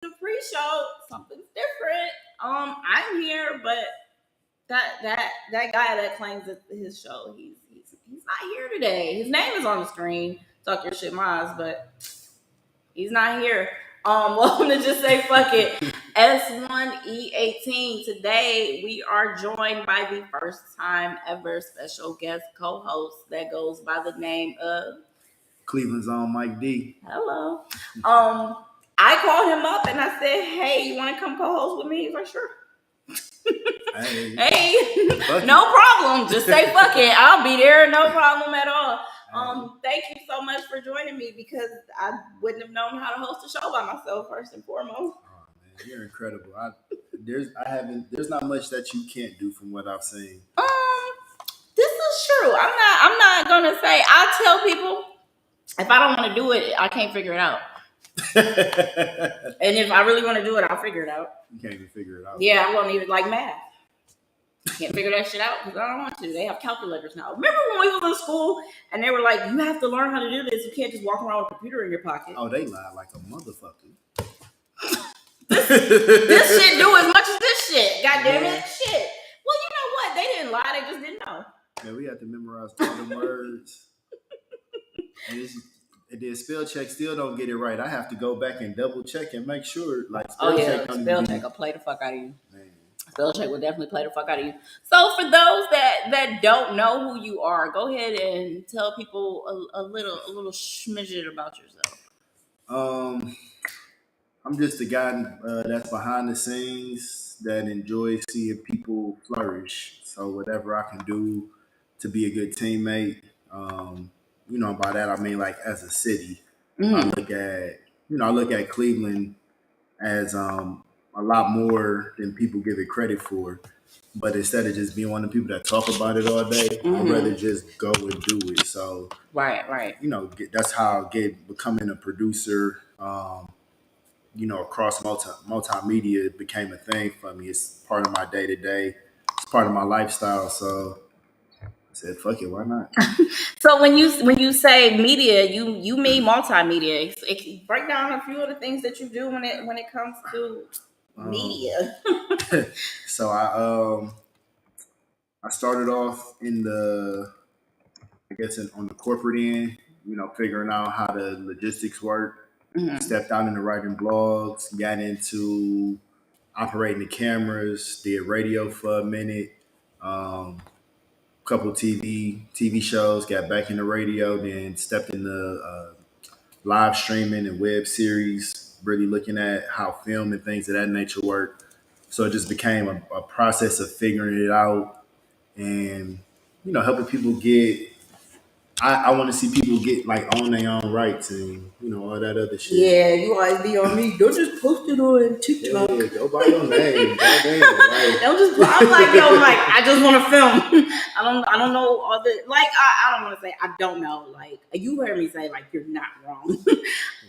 the pre-show, something's different. I'm here, but that guy that claims that his show, he's not here today. His name is on the screen. Talk your shit, Miles, but he's not here. Welcome to Just Say Fuck It. S1E18. Today we are joined by the first time ever special guest co-host that goes by the name of Cleveland's own Mike D. Hello. I called him up and I said, "Hey, you want to come co-host with me?" He's like, "Sure." Hey, no problem. Just say fuck it. I'll be there. No problem at all. Thank you so much for joining me because I wouldn't have known how to host a show by myself first and foremost. Oh man, you're incredible. There's not much that you can't do from what I've seen. This is true. I'm not gonna say. I tell people if I don't want to do it, I can't figure it out. And if I really want to do it, I'll figure it out. You can't even figure it out. Yeah, I won't even like math. Can't figure that shit out because I don't want to. They have calculators now. Remember when we was in school and they were like, "You have to learn how to do this. You can't just walk around with a computer in your pocket." Oh, they lie like a motherfucker. This shit do as much as this shit. God damn it, shit. Well, you know what? They didn't lie. They just didn't know. Yeah, we had to memorize all the words. And then spell check still don't get it right. I have to go back and double check and make sure. Like spell check will play the fuck out of you. Man. Spell check will definitely play the fuck out of you. So for those that don't know who you are, go ahead and tell people a little smidget about yourself. I'm just a guy that's behind the scenes that enjoys seeing people flourish. So whatever I can do to be a good teammate, by that I mean like as a city. I look at Cleveland as a lot more than people give it credit for. But instead of just being one of the people that talk about it all day, I'd rather just go and do it. So right. That's how I becoming a producer. Across multimedia became a thing for me. It's part of my day to day. It's part of my lifestyle. So I said, "Fuck it, why not?" So when you say media, you mean multimedia. Break down a few of the things that you do when it comes to media. So I started off on the corporate end. Figuring out how the logistics work. Stepped out into writing blogs. Got into operating the cameras. Did radio for a minute. Couple TV shows, got back into radio, then stepped into live streaming and web series, really looking at how film and things of that nature work. So it just became a process of figuring it out and, helping people get, I want to see people get like on their own rights and, all that other shit. Yeah, you always be on me. Don't just post it on TikTok. Yeah, go by your name. Don't just. I'm like, yo, Mike. I just want to film. I don't know all the I don't want to say I don't know. Like you heard me say like you're not wrong.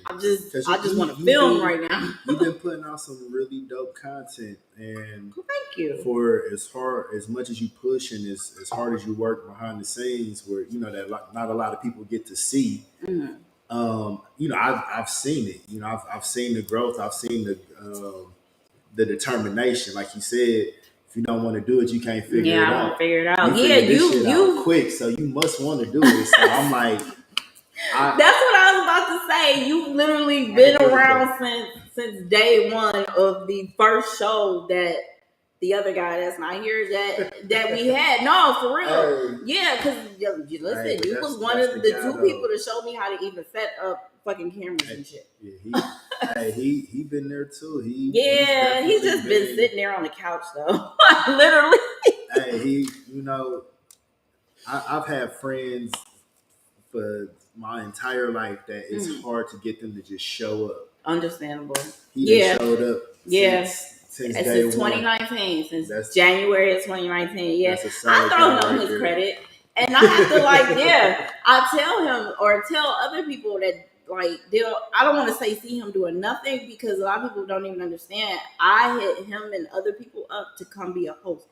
I just want to film right now. You've been putting out some really dope content, and thank you for as much as you push and as hard as you work behind the scenes, where that not a lot of people get to see. Mm-hmm. I've seen it. I've seen the growth. I've seen the determination. Like you said, if you don't want to do it, you can't figure it out. Yeah, I won't figure it out. You quick, so you must want to do it. So I'm like, that's what I was about to say. You've literally been around since day one of the first show that the other guy that's not here that we had. No, for real. Yeah, because listen, you was one of the two people to show me how to even set up fucking cameras and shit. Yeah, he been there too. He's just been sitting there on the couch though. Literally. I've had friends for my entire life that it's hard to get them to just show up. Understandable. He showed up. Since 2019, since January of 2019. Yeah, I throw him his credit, and I have to I tell him or tell other people that I don't want to say see him doing nothing because a lot of people don't even understand. I hit him and other people up to come be a host.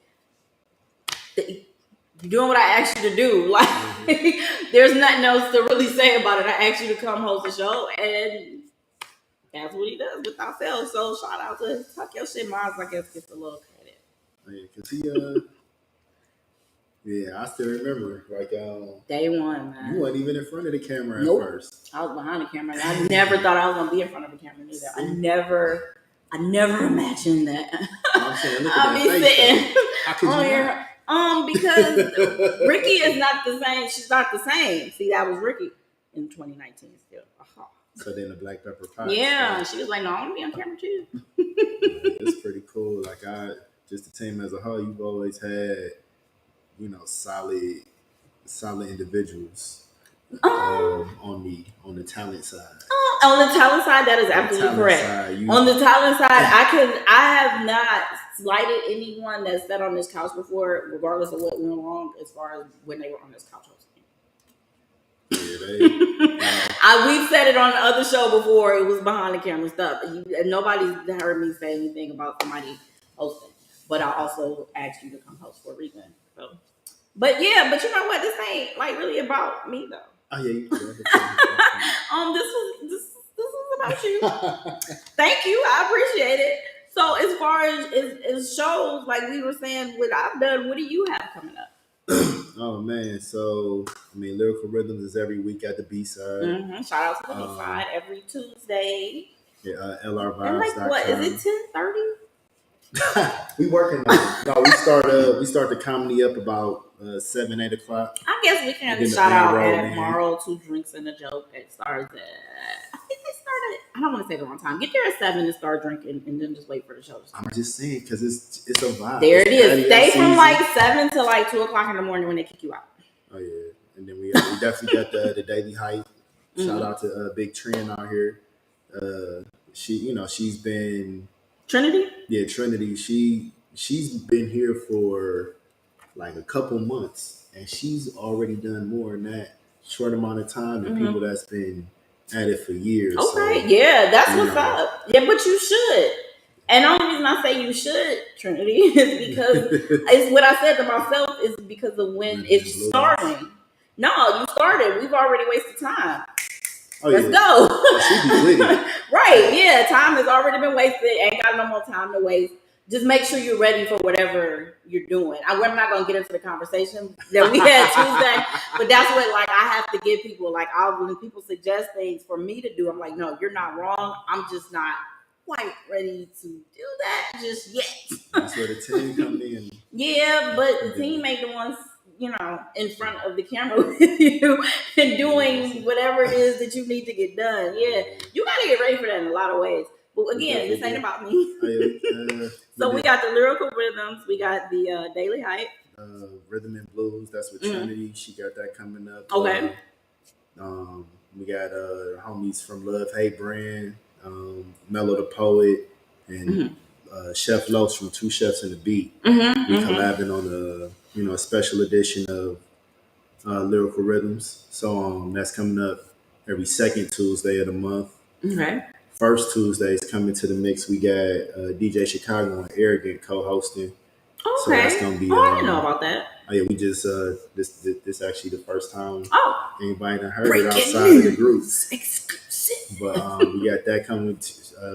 You're doing what I asked you to do. There's nothing else to really say about it. I asked you to come host a show, and That's what he does with ourselves. So shout out to Talk Your Shit Miles, I guess, gets a little credit. Yeah, cause he yeah, I still remember like day one, man. You weren't even in front of the camera nope. at first. I was behind the camera. I never thought I was gonna be in front of the camera either. I never imagined that. I'm saying, look at that face. Sitting how could you not? Because Ricky is not the same. She's not the same. See, that was Ricky in 2019 still. Uh-huh. So then the black pepper pie. Yeah, she was like, "No, I want to be on camera too." It's pretty cool. Like just the team as a whole, you've always had, solid individuals on the talent side. On the talent side, that is absolutely correct. On the talent side, I have not slighted anyone that's sat on this couch before, regardless of what went wrong as far as when they were on this couch hosting. Yeah, we've said it on the other show before. It was behind the camera stuff. Nobody's heard me say anything about somebody hosting, but I also asked you to come host for a reason. So, but you know what? This ain't like really about me though. Oh yeah. This was about you. Thank you. I appreciate it. So as far as shows, like we were saying, what I've done, what do you have coming up? Oh man, so Lyrical Rhythms is every week at the B-side. Mm-hmm. Shout out to the B-side every Tuesday. Yeah, LRVibes.com. And like what is it 10:30? We working on it. No, we start the comedy up about 7-8 o'clock. I guess we can shout out at Morrow 2 Drinks and a Joke. It starts at I don't want to say the wrong time. Get there at 7 and start drinking, and then just wait for the show to start. I'm just saying because it's a vibe. There it is. Stay from like 7 to like 2 o'clock in the morning when they kick you out. Oh yeah, and then we definitely got the daily hype. Shout out to Big Trend out here. She's been Trinity. Yeah, Trinity. She's been here for like a couple months, and she's already done more in that short amount of time than people that's been at it for years. Okay, so, yeah, that's what's up. Yeah, but you should. And the only reason I say you should, Trinity, is because it's what I said to myself is because of when it's starting. No, you started. We've already wasted time. Oh, let's go. She be with it. Right, yeah. Time has already been wasted. Ain't got no more time to waste. Just make sure you're ready for whatever you're doing. I'm not going to get into the conversation that we had Tuesday, but that's what I have to give people. When people suggest things for me to do, I'm like, no, you're not wrong. I'm just not quite ready to do that just yet. That's where the team come in. Yeah, but the team ain't the ones, in front of the camera with you and doing whatever it is that you need to get done. Yeah, you got to get ready for that in a lot of ways. But again, this ain't about me. So we got the Lyrical Rhythms. We got the Daily Hype. Rhythm and Blues. That's with Trinity. She got that coming up. Okay. We got homies from Love Hate Brand, Mellow the Poet, and Chef Los from Two Chefs and the Beat. We collabing on a special edition of Lyrical Rhythms. So that's coming up every second Tuesday of the month. Okay. First Tuesday is coming to the mix. We got DJ Chicago and Arrogant co-hosting. Okay. So that's gonna be. I didn't know about that. Oh yeah, we just this actually the first time anybody done heard Breaking it outside of the group. Exclusive. But we got that coming.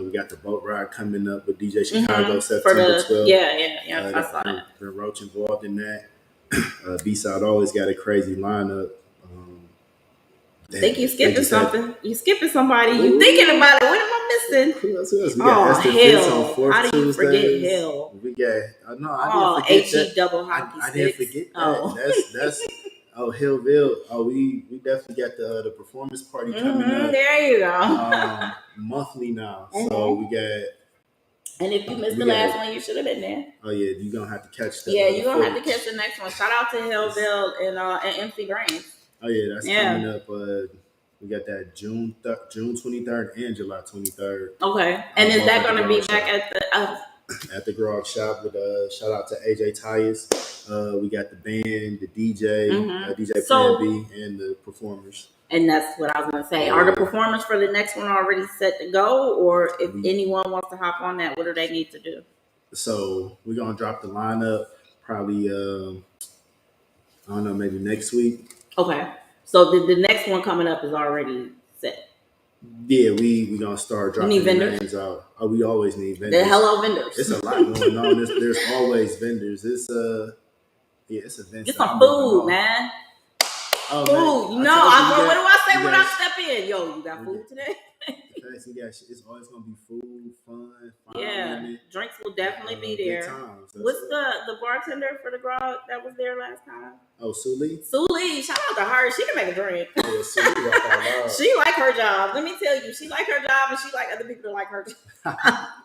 We got the boat ride coming up with DJ Chicago September 12th. Yeah. I saw that. The Roach involved in that. B-side always got a crazy lineup. I think you skipping something. You skipping somebody. You thinking about it. What am I missing? Who else? We got Hell. How do you forget Hell? We got. I didn't forget that. Double hockey I didn't forget that. That's Hillville. We definitely got the performance party coming up. There you go. Monthly now. So we got. And if you missed the last one, you should have been there. Oh yeah, you're gonna have to catch that. Yeah, you're gonna have to catch the next one. Shout out to Hillville and MC Grains. Oh yeah, that's coming up. We got that June 23rd and July 23rd. Okay, and is that going to be back at the Grog Shop with shout out to AJ Tyus. We got the band, the DJ, DJ Plan B, and the performers. And that's what I was going to say. Are the performers for the next one already set to go, or if anyone wants to hop on that, what do they need to do? So we're gonna drop the lineup probably. I don't know, maybe next week. Okay. So the next one coming up is already set. Yeah, we gonna start dropping the names out. Oh, we always need vendors. The hello vendors. It's a lot going on. There's always vendors. It's events. Get some food, man. Oh, food. Man, what do I say when I step in? Yo, you got food today? It's always gonna be food, fun. Drinks will definitely be there. What's the bartender for the grog that was there last time? Oh, Suli. Shout out to her. She can make a drink. Yeah, Suli she like her job. Let me tell you, she like her job, and she like other people to like her job.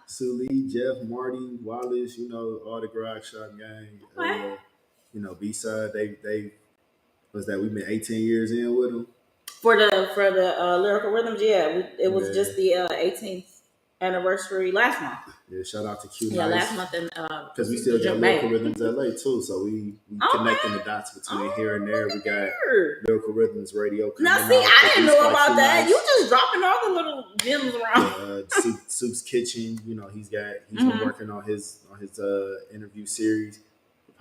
Suli, Jeff, Marty, Wallace, all the garage shop gang. What? B-side, they was that we've been 18 years in with them. For the Lyrical Rhythms, it was just the 18th anniversary last month. Yeah, shout out to Q. Yeah, last month because we still got Lyrical Rhythms LA too, so we connecting the dots between here and there. We got Lyrical Rhythms Radio. Now, see, I didn't know about that. You just dropping all the little gems around. Soup's Kitchen, he's been working on his interview series.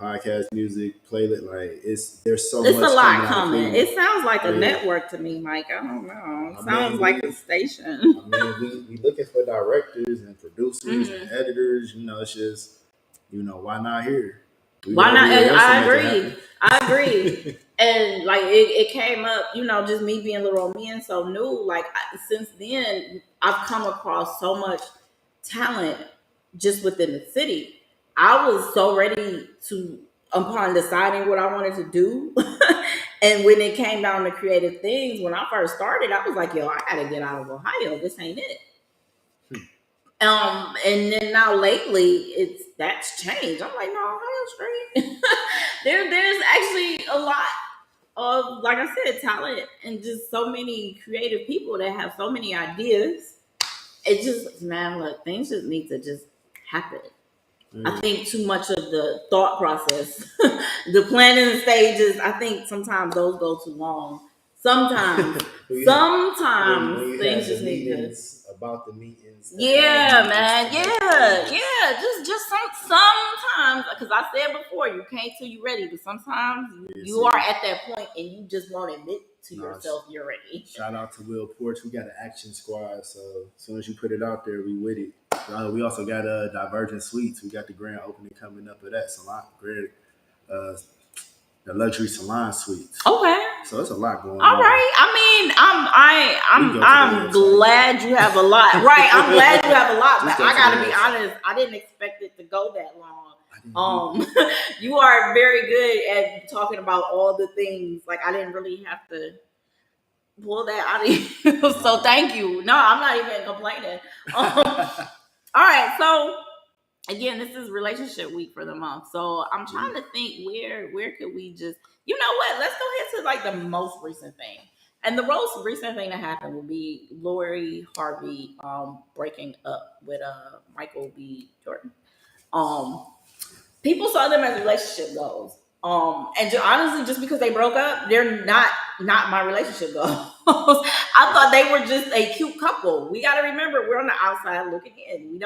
Podcast music, playlist, there's so much. It's a lot coming. It sounds like a network to me, Mike. I don't know. It sounds like a station. We looking for directors and producers and editors. It's just, why not here? Why not? I agree. And it came up, just me being little old me and so new. Since then, I've come across so much talent just within the city. I was so ready upon deciding what I wanted to do. And when it came down to creative things, when I first started, I was like, yo, I gotta get out of Ohio. This ain't it. And then now lately that's changed. I'm like, no, Ohio's straight. There's actually a lot of, like I said, talent and just so many creative people that have so many ideas. It just, man, look, things just need to just happen. I think too much of the thought process, the planning stages, I think sometimes those go too long. Sometimes when things just need to. About the meetings. Yeah, man. Yeah. Just sometimes, because I said before, you can't till you're ready, but sometimes you are at that point and you just won't admit to yourself you're ready. Shout out to Will Porch. We got an action squad, so as soon as you put it out there, we with it. We also got Divergent Suites. We got the grand opening coming up of that salon, the luxury salon suites. Okay. So it's a lot going on. All right. I mean, I'm glad you have a lot. Right. I'm glad you have a lot. But I gotta be honest. I didn't expect it to go that long. You are very good at talking about all the things. I didn't really have to pull that out of you. So thank you. No, I'm not even complaining. All right. So again, this is relationship week for the month. So I'm trying to think where could we just, you know what? Let's go ahead to the most recent thing. And the most recent thing that happened would be Lori Harvey breaking up with Michael B. Jordan. People saw them as relationship goals. And honestly, just because they broke up, they're not my relationship goals. I thought they were just a cute couple. We got to remember, we're on the outside looking in.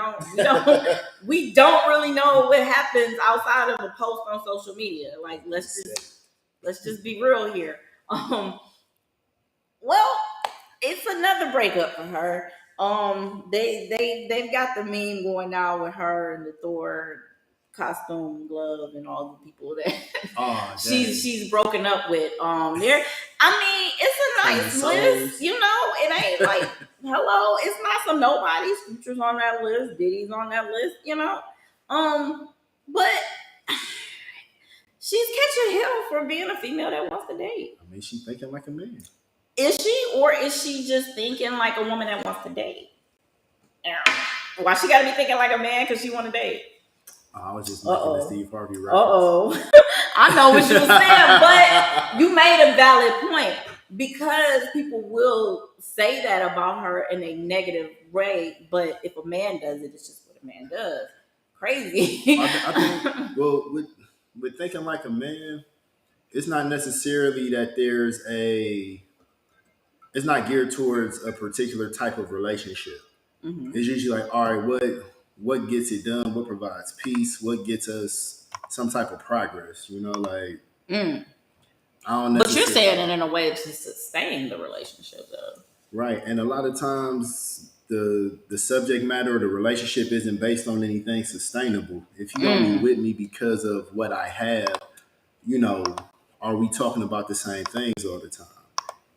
We don't really know what happens outside of a post on social media. Let's just be real here. Well, it's another breakup for her. They've got the meme going now with her and the Thor costume, glove, and all the people that she's broken up with. It's a nice list, it ain't like hello, it's not some nobodies. Future's on that list, Diddy's on that list, but she's catching hell for being a female that wants to date. She's thinking like a man. Is she, or is she just thinking like a woman that wants to date? Why she gotta be thinking like a man because she want to date? I was just making a Steve Harvey reference. I know what you were saying, but you made a valid point, because people will say that about her in a negative way, but if a man does it, it's just what a man does. Crazy. I think, with thinking like a man, it's not necessarily that it's not geared towards a particular type of relationship. Mm-hmm. It's usually like, all right, what gets it done? What provides peace? What gets us some type of progress? I don't know. But you're saying it in a way to sustain the relationship, though. Right. And a lot of times the subject matter or the relationship isn't based on anything sustainable. If you only with me because of what I have, you know, are we talking about the same things all the time?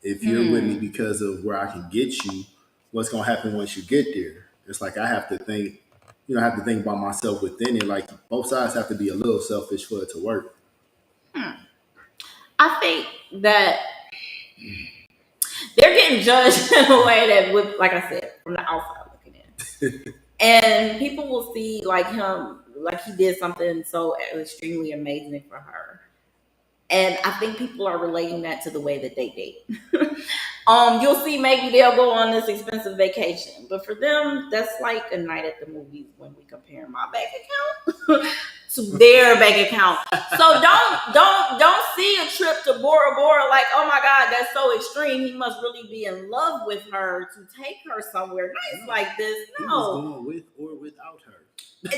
If you're with me because of where I can get you, what's gonna happen once you get there? It's like I have to think, I have to think about myself within it. Like both sides have to be a little selfish for it to work. I think that they're getting judged in a way that, with, like I said, from the outside looking in, and people will see like him, like he did something so extremely amazing for her, and I think people are relating that to the way that they date. You'll see maybe they'll go on this expensive vacation, but for them, that's like a night at the movies when we compare my bank account to their bank account. So don't see a trip to Bora Bora like, oh my God, that's so extreme. He must really be in love with her to take her somewhere nice like this. No, he was going with or without her.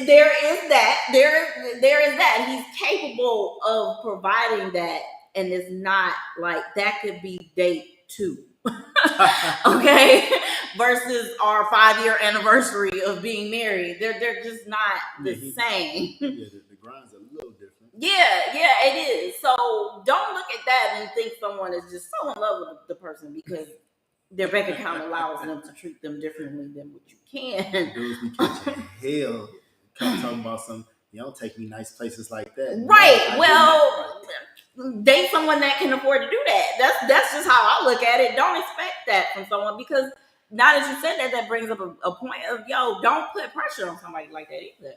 There is that. There is that. He's capable of providing that, and it's not like that could be date 2. Okay, versus our 5-year anniversary of being married. They're just not the same. Yeah, the grind's a little different. Yeah, it is. So don't look at that and think someone is just so in love with the person because their bank account allows them to treat them differently than what you can. Dudes be catching hell. Come talking about some. You don't take me nice places like that. Right. No, well, date someone that can afford to do that. That's just how I look at it. Don't expect that from someone because now that you said that, that brings up a point of don't put pressure on somebody like that either.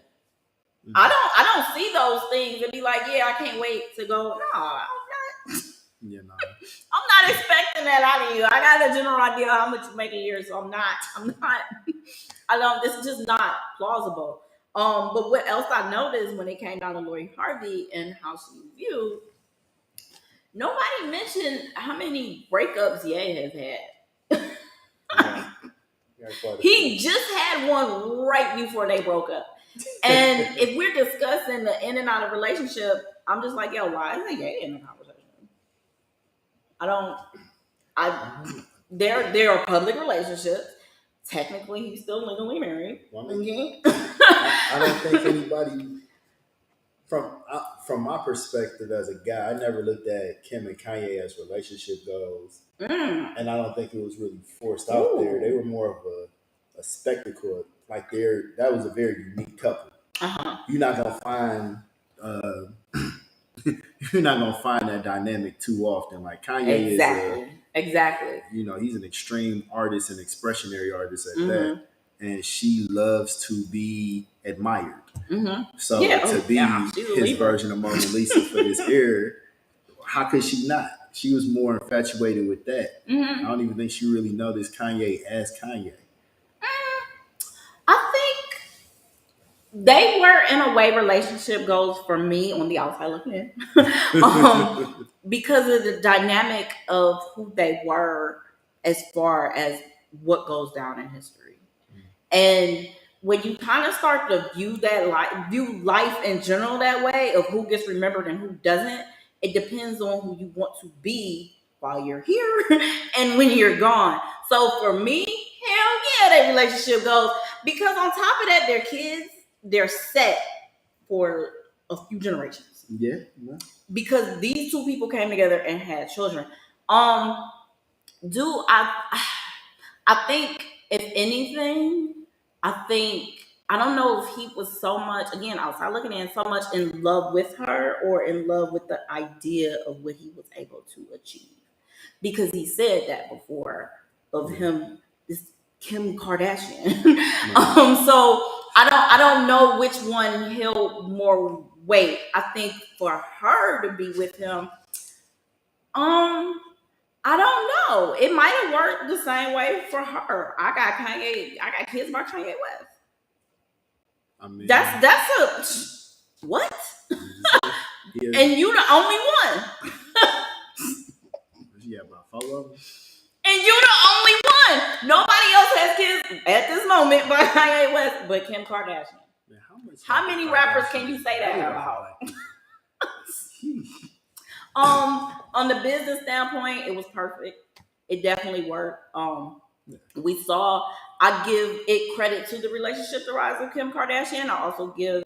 Mm-hmm. I don't see those things and be like, yeah, I can't wait to go. No, I'm not. Yeah, no. I'm not expecting that out of you. I got a general idea how much you make a year, so I'm not. This is just not plausible. But what else I noticed when it came down to Lori Harvey and how she was viewed, nobody mentioned how many breakups Ye has had. He just had one right before they broke up. And if we're discussing the in and out of relationship, I'm just like, why isn't Ye in the conversation? There are public relationships. Technically, he's still legally married. I don't think anybody, from my perspective as a guy, I never looked at Kim and Kanye as relationship goals, and I don't think it was really forced out there. They were more of a spectacle. Like that was a very unique couple. You're not gonna find. You're not gonna find that dynamic too often. Like Kanye is exactly. He's an extreme artist and expressionary artist at that, and she loves to be admired. So to be his version of Mona Lisa for this era, how could she not? She was more infatuated with that. I don't even think she really noticed Kanye as Kanye. I think they were in a way relationship goals for me on the outside looking in. Because of the dynamic of who they were as far as what goes down in history. And when you kind of start to view life in general that way of who gets remembered and who doesn't, it depends on who you want to be while you're here and when you're gone. So for me, hell yeah, that relationship goes. Because on top of that, their kids, they're set for a few generations. Yeah. Because these two people came together and had children. I think if anything, I don't know if he was so much, again, outside looking in, so much in love with her or in love with the idea of what he was able to achieve. Because he said that before of him, this Kim Kardashian. So I don't know which one held more weight. I think for her to be with him, I don't know. It might have worked the same way for her. I got kids by Kanye West. I mean, that's a what? Yeah. And you the only one. Yeah, about 4 of them. And you the only one. Nobody else has kids at this moment by Kanye West, but Kim Kardashian. Man, how many rappers can you say that about? On the business standpoint, it was perfect. It definitely worked. We saw. I give it credit to the relationship, the rise of Kim Kardashian. I also give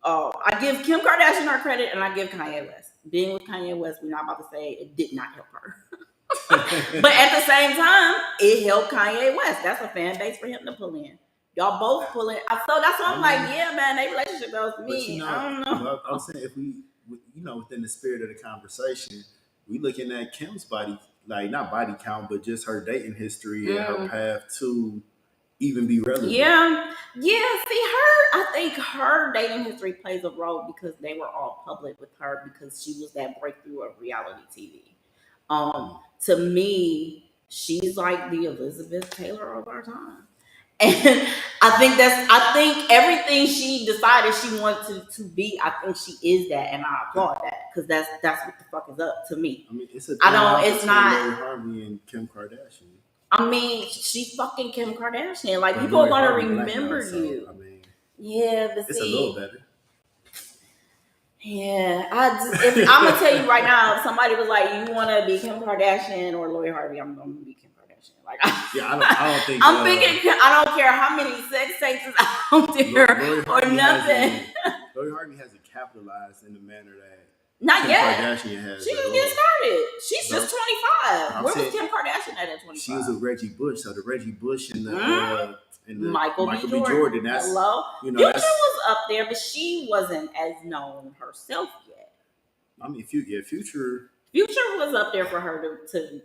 Kim Kardashian her credit, and I give Kanye West. Being with Kanye West, we're not about to say it did not help her. But at the same time, it helped Kanye West. That's a fan base for him to pull in. Y'all both pull in. So that's why I'm like, yeah, man, they relationship goes to me. I don't know. I'm saying if we, within the spirit of the conversation, we looking at Kim's body, like not body count, but just her dating history and her path to even be relevant. Yeah. See, I think her dating history plays a role because they were all public with her because she was that breakthrough of reality TV. To me, she's like the Elizabeth Taylor of our time. And I think everything she decided she wanted to be, I think she is that, and I applaud that because that's what the fuck is up to me. I mean, it's not Lori Harvey and Kim Kardashian. I mean, she's fucking Kim Kardashian. Like, people are gonna remember you. I mean, yeah, but it's a little better. Yeah, I'm gonna tell you right now, if somebody was like, "You want to be Kim Kardashian or Lori Harvey?" I'm gonna be Kim Kardashian. Like, I don't think. I'm thinking. I don't care how many sex tapes is out there or nothing. Lori Harvey hasn't capitalized in the manner that not Kim yet. Kardashian has. She just getting started. She's just 25. Where was Kim Kardashian at 25? She was with Reggie Bush. So the Reggie Bush and the Michael B. Jordan. That's, hello. Future was up there, but she wasn't as known herself yet. I mean, Future was up there for her to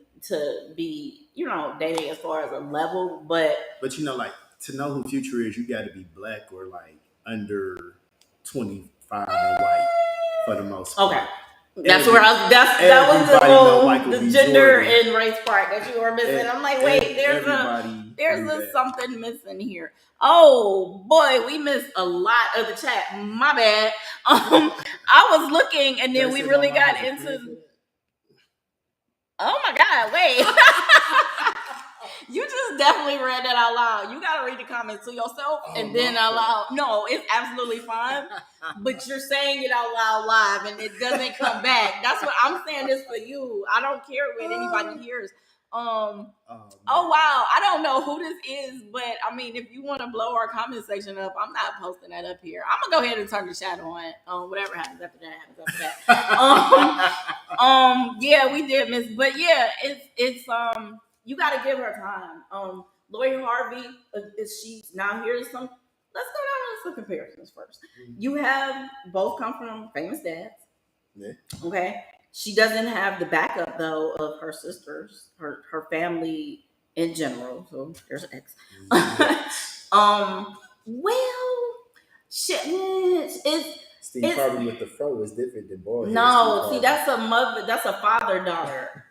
be, dating as far as a level, but like to know who Future is, you got to be black or like under 25 and white for the most part. Okay. That was the gender and race part that you were missing. I'm like, wait, there's something missing here. Oh boy, we missed a lot of the chat. My bad. I was looking, and then we really got into. Oh my God! Wait. You just definitely read that out loud. You gotta read the comments to yourself and then out loud. No, it's absolutely fine. But you're saying it out loud live and it doesn't come back. That's what I'm saying this for you. I don't care what anybody hears. Oh wow. I don't know who this is, but I mean, if you want to blow our comment section up, I'm not posting that up here. I'm gonna go ahead and turn the chat on. Whatever happens after that. Yeah, we did miss, but yeah, it's you got to give her time. Lori Harvey, here's some. Let's go down to some comparisons first. You have both come from famous dads. Yeah. Okay. She doesn't have the backup though of her sisters, her family in general. So there's an ex. Well, shit. Steve Harvey with the fro is different than boy. No, see, that's a father-daughter.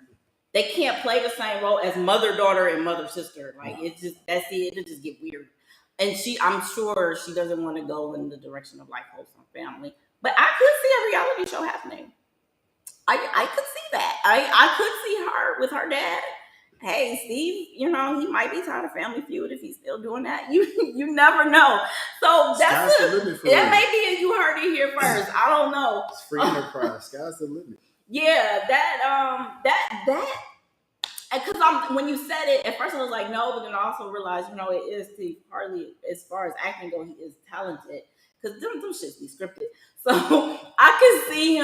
They can't play the same role as mother-daughter and mother-sister. Like, it's just, that's it. It'll just get weird. And I'm sure she doesn't want to go in the direction of like wholesome family. But I could see a reality show happening. I could see that. I could see her with her dad. Hey, Steve, he might be tired of Family Feud if he's still doing that. You never know. So that may be you heard it here first. I don't know. It's free enterprise. Sky's the limit. Yeah, because when you said it, at first I was like, no, but then I also realized, it is Steve Harley, as far as acting go, he is talented. Because them shits be scripted. So I could see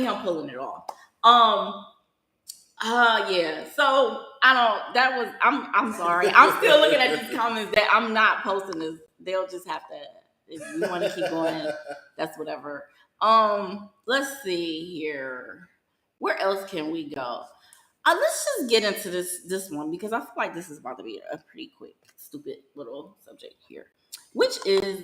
him pulling it off. Yeah. So I'm sorry. I'm still looking at these comments that I'm not posting this. They'll just have to, if you want to keep going, that's whatever. Let's see here. Where else can we go? Let's just get into this one because I feel like this is about to be a pretty quick, stupid little subject here, which is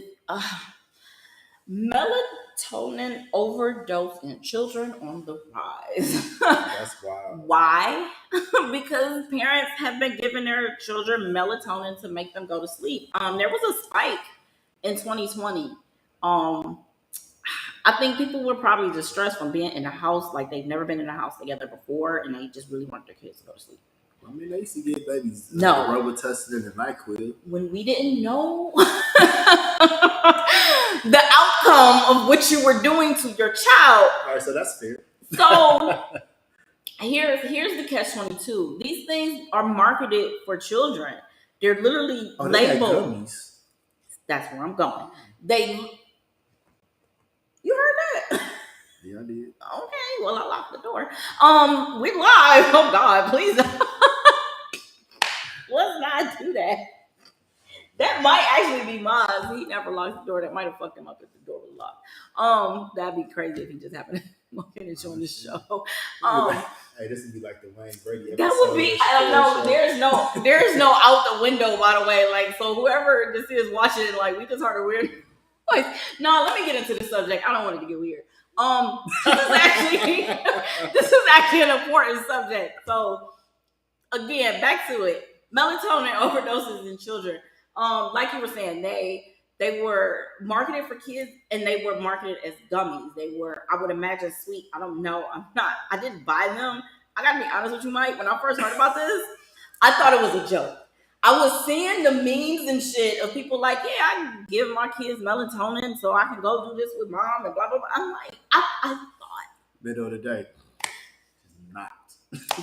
melatonin overdose in children on the rise. That's wild. Why? Because parents have been giving their children melatonin to make them go to sleep. There was a spike in 2020. I think people were probably distressed from being in a house like they've never been in a house together before, and they just really wanted their kids to go to sleep. I mean, they used to get babies Robitussin and NyQuil. When we didn't know the outcome of what you were doing to your child. All right, so that's fair. So Here's the catch-22. These things are marketed for children. They're literally labeled. That's where I'm going. You heard that? Yeah, I did. Okay, well, I locked the door. We live. Oh God, please. Let's not do that. That might actually be mine. He never locked the door. That might have fucked him up if the door was locked. That'd be crazy if he just happened to walk in and join the show. Hey, this would be like the Wayne Brady episode. That would be. I don't know. There's no out the window, by the way. Like, so whoever this is watching, like, we just heard a weird voice. No, let me get into the subject. I don't want it to get weird. This is actually an important subject. So again, back to it. Melatonin overdoses in children. Like you were saying, they were marketed for kids and they were marketed as gummies. They were, I would imagine, sweet. I don't know. I didn't buy them. I gotta be honest with you, Mike. When I first heard about this, I thought it was a joke. I was seeing the memes and shit of people like, yeah, I can give my kids melatonin so I can go do this with mom and blah, blah, blah. I'm like, I thought. Middle of the day. Not.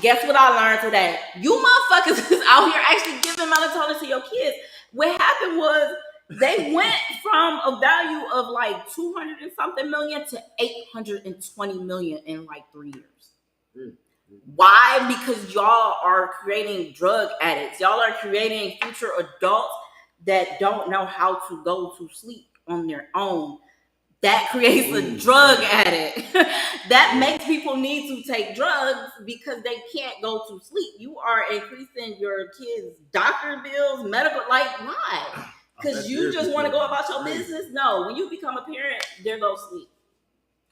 Guess what I learned today? You motherfuckers is out here actually giving melatonin to your kids. What happened was they went from a value of like 200 and something million to 820 million in like 3 years. Why? Because y'all are creating drug addicts. Y'all are creating future adults that don't know how to go to sleep on their own. That creates a drug addict. That makes people need to take drugs because they can't go to sleep. You are increasing your kids' doctor bills, medical, like, why? Because you just want to go about your business? No, when you become a parent, there goes sleep.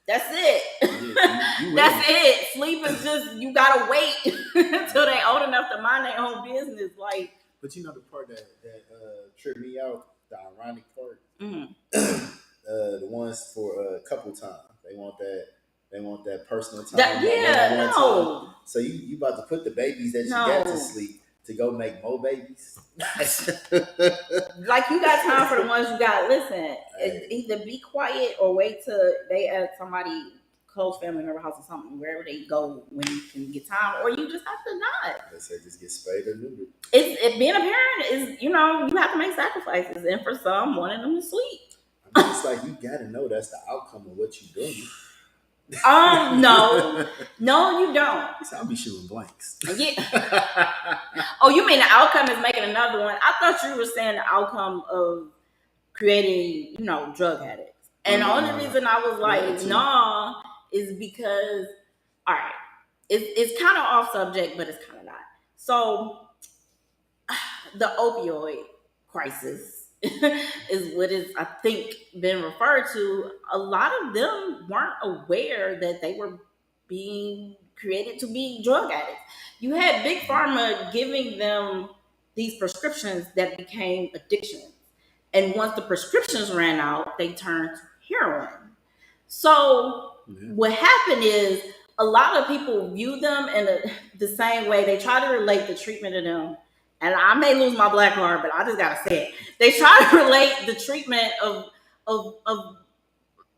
That's it. Yeah, that's it. Sleep is just, you gotta wait until they old enough to mind their own business. Like, but you know the part that tripped me out, the ironic part. The ones for couple time. They want that personal time. No. So you about to put the babies that you got to sleep to go make more babies? Like, you got time for the ones you got. Listen, either be quiet or wait till they at somebody close family member house or something, wherever they go when you can get time, or you just have to not. They say just get spayed or neutered. Being a parent is, you have to make sacrifices, and for some, wanting them to sleep. I mean, it's like you gotta know that's the outcome of what you're doing. No, you don't. I'll be shooting blanks. Yeah. Oh, you mean the outcome is making another one? I thought you were saying the outcome of creating, drug addicts. And the only reason I was like, nah, is because, all right, it's kind of off subject, but it's kind of not. So, the opioid crisis is what is, I think, been referred to. A lot of them weren't aware that they were being created to be drug addicts. You had Big Pharma giving them these prescriptions that became addictions. And once the prescriptions ran out, they turned to heroin. So what happened is a lot of people view them in the same way. They try to relate the treatment to them. And I may lose my black card, but I just gotta say it. They try to relate the treatment of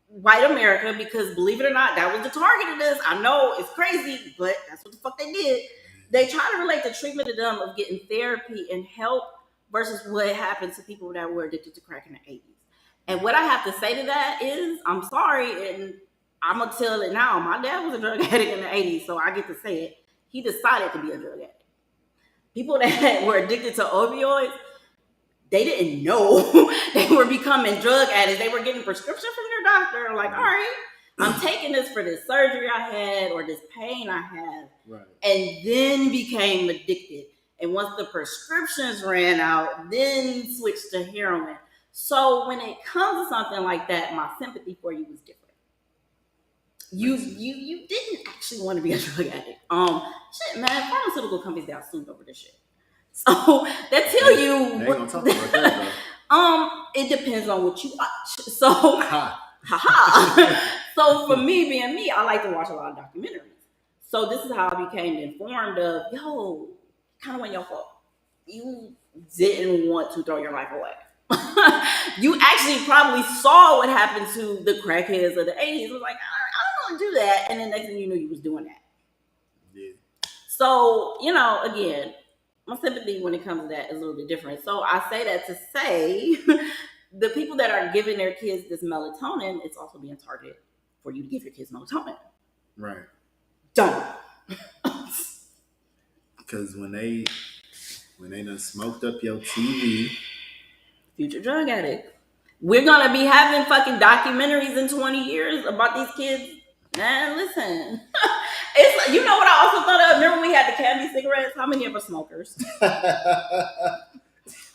white America because, believe it or not, that was the target of this. I know it's crazy, but that's what the fuck they did. They try to relate the treatment to them of getting therapy and help versus what happened to people that were addicted to crack in the 80s. And what I have to say to that is, I'm sorry, and I'm gonna tell it now. My dad was a drug addict in the 80s, so I get to say it. He decided to be a drug addict. People that were addicted to opioids, they didn't know they were becoming drug addicts. They were getting prescription from their doctor. Like, all right, I'm taking this for this surgery I had or this pain I have. Right. And then became addicted. And once the prescriptions ran out, then switched to heroin. So when it comes to something like that, my sympathy for you was different. You didn't actually want to be a drug addict. Shit, man, pharmaceutical companies got sued over this shit. So that tell you. They ain't gonna talk about that, though. It depends on what you watch. So, So for me, being me, I like to watch a lot of documentaries. So this is how I became informed of, kind of went your fault. You didn't want to throw your life away. You actually probably saw what happened to the crackheads of the 80s. It was like, I don't want to do that. And then next thing you knew, you was doing that. Yeah. So, again, my sympathy when it comes to that is a little bit different. So I say that to say the people that are giving their kids this melatonin, it's also being targeted for you to give your kids melatonin. Right. Don't. Because when they done smoked up your TV, future drug addict. We're gonna be having fucking documentaries in 20 years about these kids. Man, listen. It's what I also thought of. Remember we had the candy cigarettes? How many of us smokers?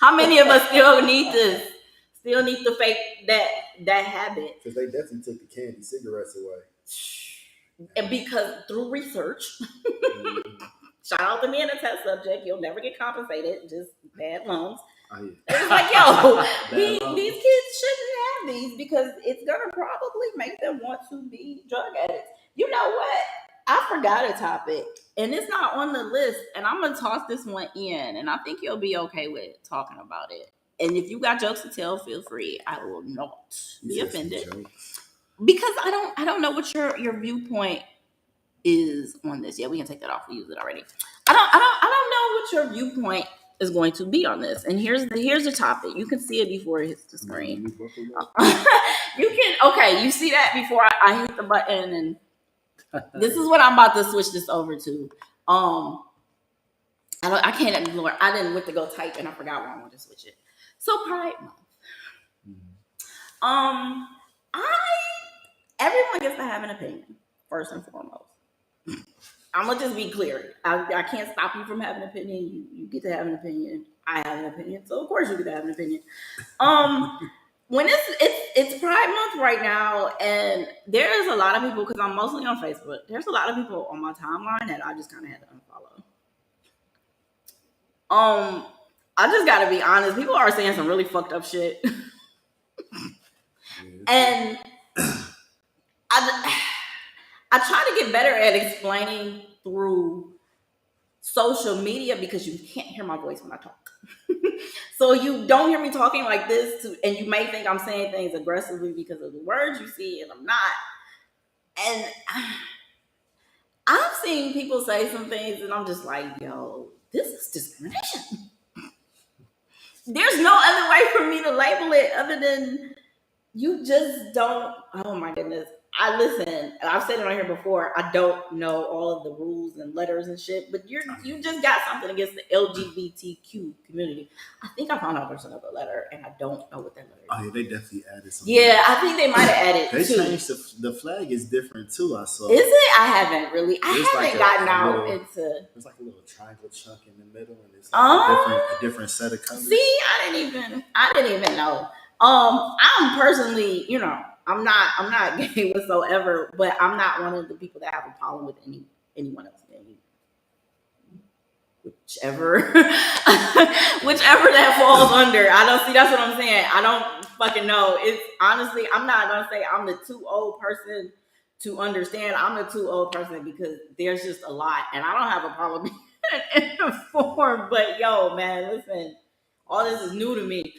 How many of us still need to fake that habit? Because they definitely took the candy cigarettes away. And because through research, shout out to me in a test subject, you'll never get compensated, just bad loans. Oh, yeah. It's like, these kids shouldn't have these because it's gonna probably make them want to be drug addicts. You know what? I forgot a topic, and it's not on the list, and I'm gonna toss this one in, and I think you'll be okay with talking about it. And if you got jokes to tell, feel free. I will not be offended because I don't know what your viewpoint is on this. Yeah, we can take that off. We used it already. I don't know what your viewpoint is going to be on this. And here's the topic. You can see it before it hits the screen. You see that before I hit the button, and this is what I'm about to switch this over to. I can't ignore. I didn't went to go type and I forgot where I wanted to switch it. So Pride Month. Everyone gets to have an opinion first and foremost. I'm gonna just be clear. I can't stop you from having an opinion. You get to have an opinion. I have an opinion, so of course you get to have an opinion. When it's Pride Month right now, and there's a lot of people, because I'm mostly on Facebook. There's a lot of people on my timeline that I just kind of had to unfollow. I just gotta be honest. People are saying some really fucked up shit, and I try to get better at explaining through social media because you can't hear my voice when I talk. So you don't hear me talking like this, and you may think I'm saying things aggressively because of the words you see, and I'm not. And I've seen people say some things, and I'm just like, yo, this is discrimination. There's no other way for me to label it other than you just don't. Oh my goodness. I've said it on here before. I don't know all of the rules and letters and shit, but you just got something against the LGBTQ community. I think I found out there's another letter, and I don't know what that letter is. Oh yeah, they definitely added something. Yeah, I think they might have added. They changed the flag is different too. I saw. Is it? I haven't really. I haven't gotten out into. There's like a little triangle chunk in the middle, and it's like a different set of colors. See, I didn't even know. I'm personally, I'm not gay whatsoever, but I'm not one of the people that have a problem with anyone else. Whichever that falls under. I don't see. That's what I'm saying. I don't fucking know. It's honestly, I'm not gonna say I'm the too old person to understand. I'm the too old person because there's just a lot, and I don't have a problem being informed. But yo, man, listen, all this is new to me.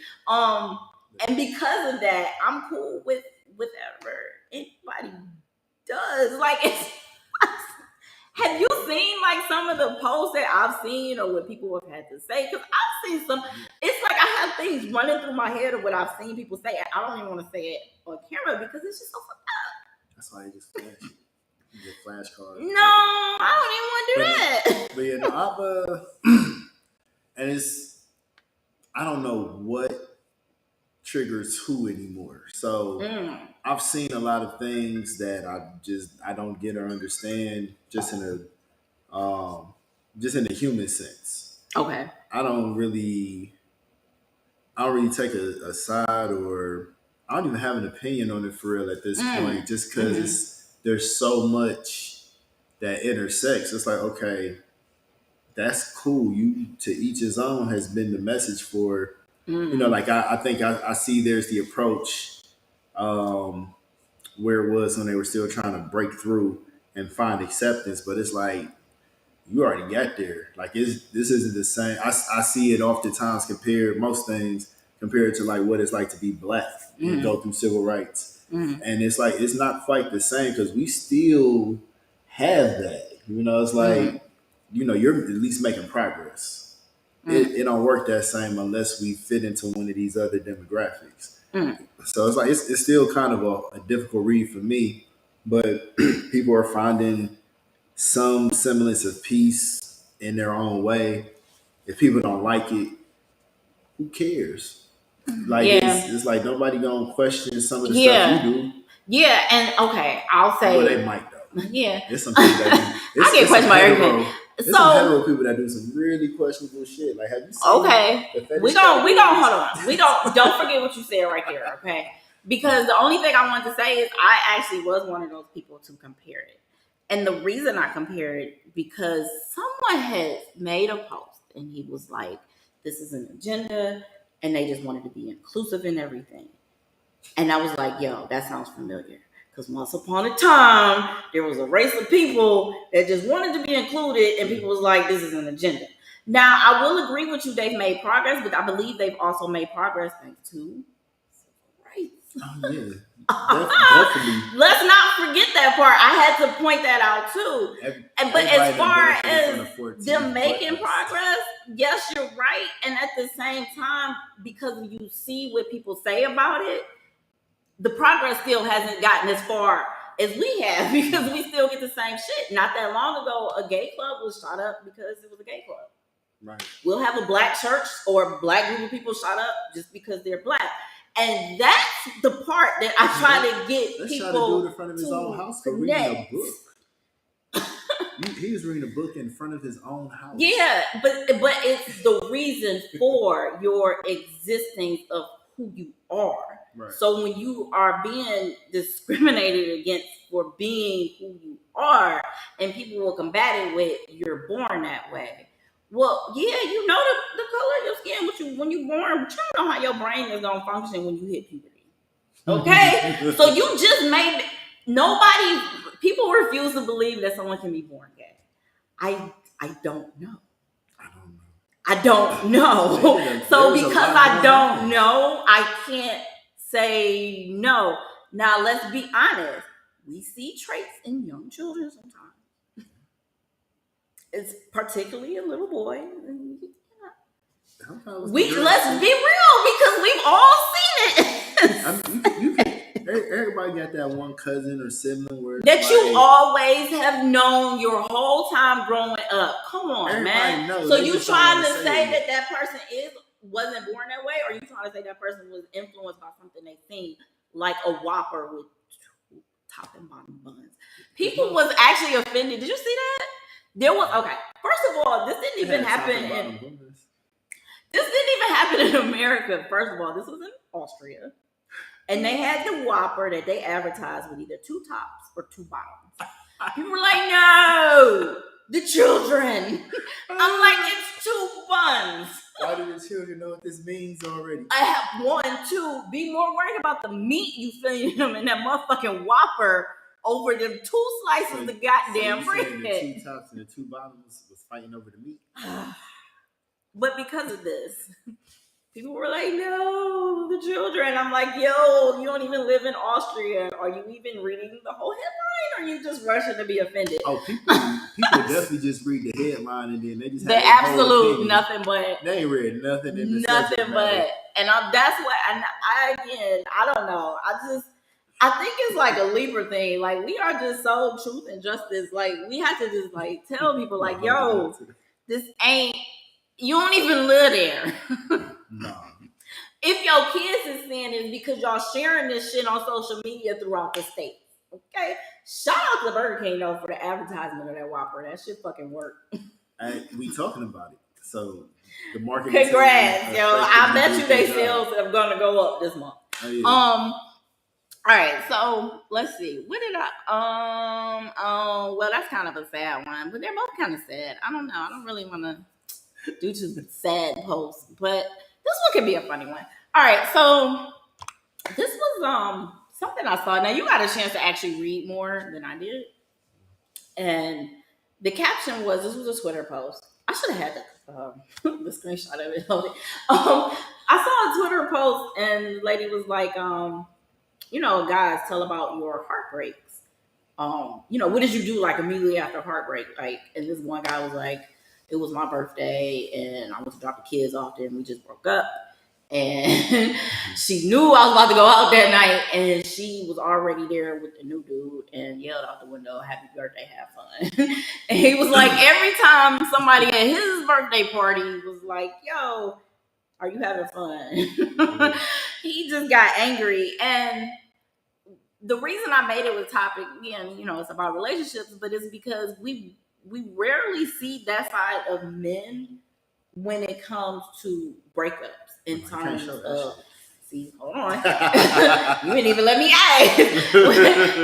And because of that, I'm cool with whatever anybody does. Like, have you seen like some of the posts that I've seen or what people have had to say? Because I've seen some. It's like I have things running through my head of what I've seen people say. And I don't even want to say it on camera because it's just so fucked up. That's why you just flash. You get flashcards. No, I don't even want to do that. But yeah, and it's, I don't know what triggers who anymore. So I've seen a lot of things that I don't get or understand just in a human sense. Okay. I don't really take a side, or I don't even have an opinion on it for real at this point, just because there's so much that intersects. It's like, okay, that's cool. You to each his own has been the message for, like I think I see there's the approach where it was when they were still trying to break through and find acceptance, but it's like, you already got there. Like this isn't the same. I see it oftentimes most things compared to like what it's like to be black and go through civil rights. And it's like, it's not quite the same because we still have that. It's like you're at least making progress. It don't work that same unless we fit into one of these other demographics. So it's like it's still kind of a difficult read for me, but people are finding some semblance of peace in their own way. If people don't like it, who cares? Like it's like nobody gonna question some of the stuff you do. Yeah, and okay, I'll say. Well, they might though. Yeah, there's some people that do. I get questioned by everything. There's some hetero people that do some really questionable shit. Like, have you seen? Okay, we gonna hold on. We don't forget what you said right there. Okay, because the only thing I wanted to say is I actually was one of those people to compare it, and the reason I compared it because someone had made a post and he was like, "This is an agenda," and they just wanted to be inclusive in everything. And I was like, yo, that sounds familiar. Because once upon a time, there was a race of people that just wanted to be included, and people was like, this is an agenda. Now, I will agree with you, they've made progress, but I believe they've also made progress thanks to civil rights. Oh, yeah. Definitely. Let's not forget that part. I had to point that out, too. But as far as them making progress, yes, you're right. And at the same time, because you see what people say about it, the progress still hasn't gotten as far as we have because we still get the same shit. Not that long ago, a gay club was shot up because it was a gay club. Right. We'll have a black church or a black group of people shot up just because they're black. And that's the part that I try to get people to do it in front of his own house for reading a book. He was reading a book in front of his own house. Yeah, but it's the reason for your existence of who you are. Right. So when you are being discriminated against for being who you are, and people will combat it with "you're born that way." Well, yeah, you know the color of your skin when you born, but you don't know how your brain is gonna function when you hit puberty. Okay, so you just made people refuse to believe that someone can be born gay. I don't know. I don't know. So because I don't know, I can't say no. Now let's be honest. We see traits in young children sometimes. It's particularly a little boy. Let's be real because we've all seen it. Everybody got that one cousin or sibling that you always have known your whole time growing up. Come on, man. Knows. So you trying to say that person wasn't born that way, or you trying to say that person was influenced by something they seen, like a Whopper with top and bottom buns? People was actually offended. Did you see that? There was First of all, this didn't even happen in America. First of all, this was in Austria. And they had the Whopper that they advertised with either 2 tops or 2 bottoms. People were like, no, the children. I'm like, it's 2 buns. Why do the children know what this means already? I have 1, 2. Be more worried about the meat you feed them in that motherfucking Whopper over them 2 slices of goddamn bread. The 2 tops and the 2 bottoms was fighting over the meat. But because of this, people were like, no, the children. I'm like, yo, you don't even live in Austria. Are you even reading the whole headline? Or are you just rushing to be offended? Oh, people definitely just read the headline and then they just have the absolute nothing but. They ain't read nothing in the nothing but. And that's what, and I don't know. I think it's like a Libra thing. Like, we are just so truth and justice. Like, we have to just like tell people like, yo, this ain't, you don't even live there. No. If your kids is saying it because y'all sharing this shit on social media throughout the state. Okay? Shout out to Burger King though for the advertisement of that Whopper. That shit fucking worked. We talking about it. So the market. Congrats, yo. I bet you they sales are gonna go up this month. Oh, yeah. All right, so let's see. What did well, that's kind of a sad one, but they're both kind of sad. I don't know. I don't really want to do too sad posts, but this one could be a funny one. All right, so this was something I saw. Now you got a chance to actually read more than I did, and the caption was, this was a Twitter post. I should have had the screenshot of it. I saw a Twitter post, and the lady was like, guys, tell about your heartbreaks. what did you do like immediately after heartbreak? Like, and this one guy was like, it was my birthday and I went to drop the kids off there and we just broke up. And she knew I was about to go out that night and she was already there with the new dude and yelled out the window, "Happy birthday, have fun." And he was like, every time somebody at his birthday party was like, "Yo, are you having fun?" He just got angry. And the reason I made it with topic, again, it's about relationships, but it's because we rarely see that side of men when it comes to breakups in terms of, see, hold on. You didn't even let me ask.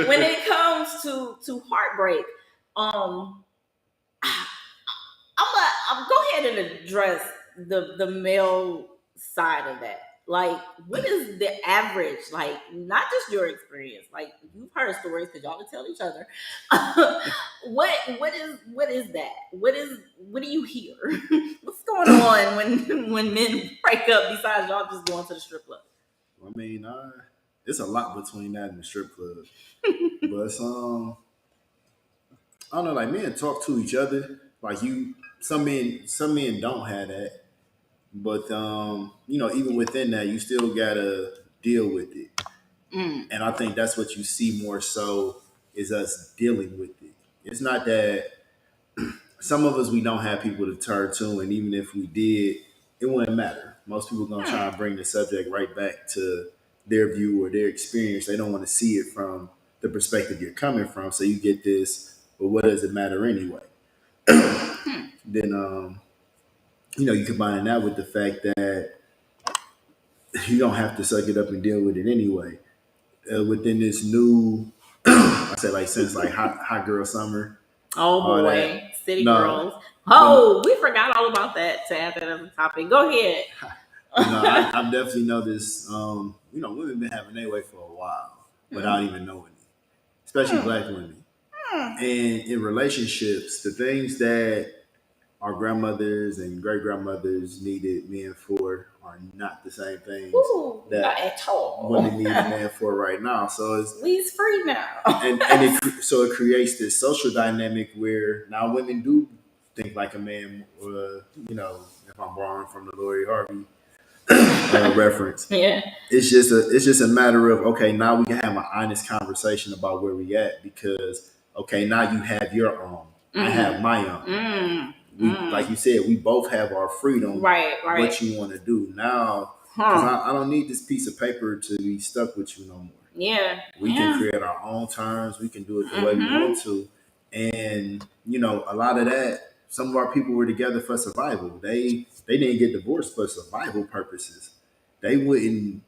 When it comes to heartbreak, I'm go ahead and address the male side of that. Like, what is the average? Like, not just your experience. Like, you've heard stories because y'all can tell each other. What is that? What do you hear? What's going on when men break up? Besides y'all just going to the strip club. I mean, it's a lot between that and the strip club. But I don't know. Like, men talk to each other. Like, some men don't have that. But even within that, you still gotta deal with it. And I think that's what you see more so is us dealing with it. It's not that some of us, we don't have people to turn to, and even if we did, it wouldn't matter. Most people are gonna try and bring the subject right back to their view or their experience. They don't want to see it from the perspective you're coming from. So you get this, but what does it matter anyway? Then you combine that with the fact that you don't have to suck it up and deal with it anyway. Within this new, I say like since like hot girl summer. Oh boy, city girls. Oh, we forgot all about that to add that as a topic. Go ahead. I've definitely noticed. Women been having their way for a while without even knowing it, especially black women. And in relationships, the things that our grandmothers and great grandmothers needed men for are not the same things that not at all. Women need a man for right now. So he's free now, and so it creates this social dynamic where now women do think like a man. If I'm borrowing from the Lori Harvey reference, it's just a matter of, okay, now we can have an honest conversation about where we at, because okay, now you have your own, I have my own. Like you said, we both have our freedom. Right. What you want to do now? Because I don't need this piece of paper to be stuck with you no more. Yeah, we can create our own terms. We can do it the way we want to, and a lot of that. Some of our people were together for survival. They didn't get divorced for survival purposes. They wouldn't.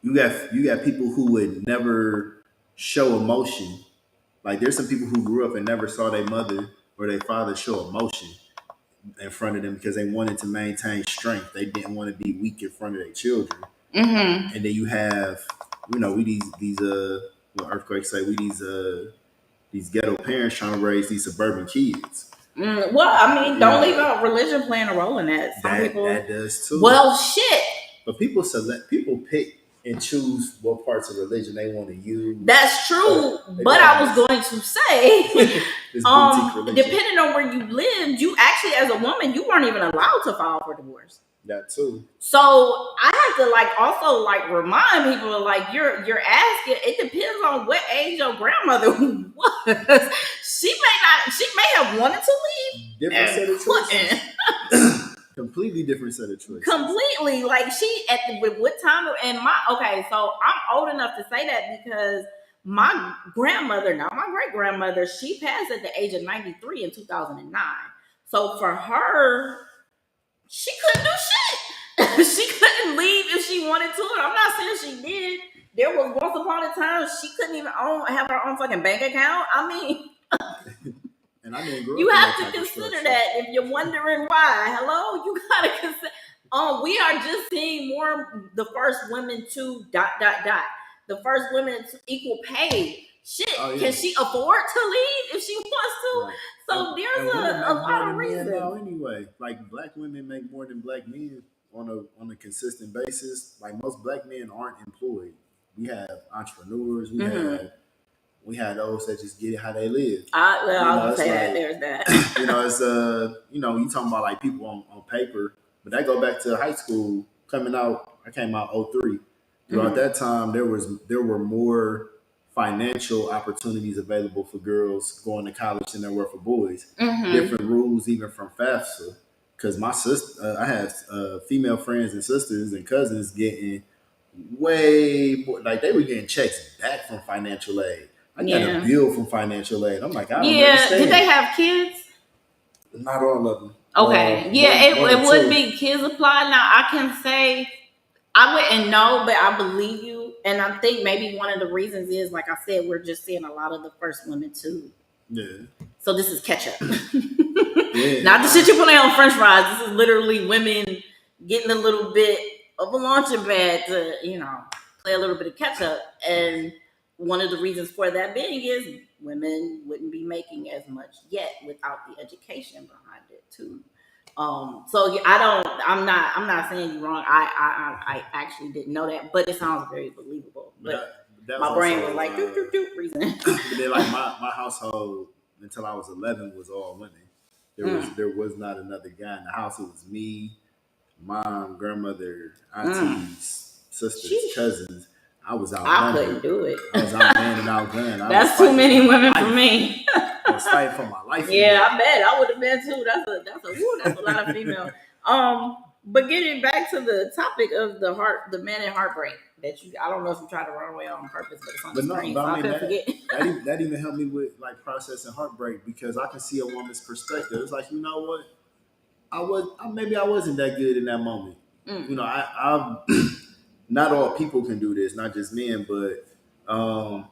You got people who would never show emotion. Like, there's some people who grew up and never saw their mother or their father show emotion in front of them because they wanted to maintain strength. They didn't want to be weak in front of their children. And then you have, we these what earthquakes say, we these ghetto parents trying to raise these suburban kids. Well, I mean, don't leave out religion playing a role in that. Some people that does too. Well, shit. But people pick and choose what parts of religion they want to use. That's true. But I was going to say, depending on where you lived, you actually, as a woman, you weren't even allowed to file for divorce. That too. So I have to also remind people, you're asking. It depends on what age your grandmother was. She may have wanted to leave. Different set of choices. Completely different set of choices. Completely. What time? And so I'm old enough to say that because my grandmother, not my great grandmother, she passed at the age of 93 in 2009. So for her, she couldn't do shit. She couldn't leave if she wanted to. And I'm not saying she did. There was once upon a time she couldn't even have her own fucking bank account. I mean, and I didn't grow you up have to consider that if you're wondering why. Hello, you gotta consider. We are just seeing more the first women to ... The first women to equal pay. Shit, can she afford to leave if she wants to? Right. So there's a lot of reasons. Anyway, like, black women make more than black men on a consistent basis. Like, most black men aren't employed. We have entrepreneurs. We have we had those that just get it how they live. I'll say that. There's that. It's you talking about like people on paper, but that go back to high school coming out. I came out 03. Throughout that time, there were more financial opportunities available for girls going to college than there were for boys. Different rules, even from FAFSA. Because my sister, I had female friends and sisters and cousins getting way more, like they were getting checks back from financial aid. I got a bill from financial aid. I'm like, I don't understand. Did they have kids? Not all of them. Okay. It would be kids applied. Now I can say I wouldn't know, but I believe you. And I think maybe one of the reasons is, like I said, we're just seeing a lot of the first women too. Yeah. So this is catch up. Not the shit you put on French fries. This is literally women getting a little bit of a launching pad to, play a little bit of catch up. And one of the reasons for that being is women wouldn't be making as much yet without the education behind it too. So I'm not saying you're wrong. I actually didn't know that, but it sounds very believable. But my brain was like, reason. But then, like my household until I was 11 was all women. There was not another guy in the house. It was me, mom, grandmother, aunties, sisters, cousins. I was out. I couldn't do it. I was out man and out gun. That's too many women for me. I was fighting for my life. Yeah, I bet I would have been too. That's a lot of female. But getting back to the topic of the man in heartbreak that I don't know if you tried to run away on purpose, but it's on the screen. So I couldn't forget. That even helped me with like processing heartbreak because I can see a woman's perspective. It's like, you know what? Maybe I wasn't that good in that moment. I not all people can do this, not just men, but I